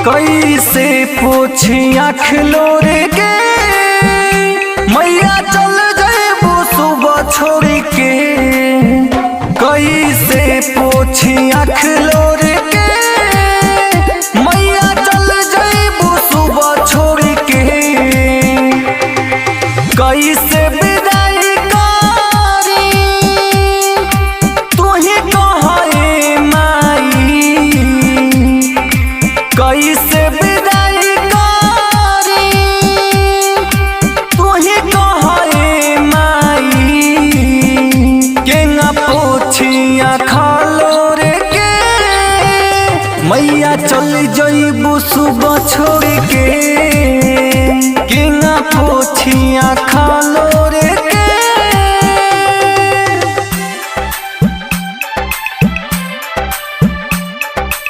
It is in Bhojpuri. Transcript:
कैसे पोछी आँख लोरे के मैया चल जाइबू सुबह छोड़ के। कैसे पोछी आँख लोरे के मैया चल जाइबू सुबह छोड़ के। कैसे विदाई करी तू ही कहे माई। कैसे विदाई करी तू ही कहे माई। केंगा पोछिया खालो रे के मैया चल जाइबू सुबह छोड़ के। केंगा पोछिया खालो रे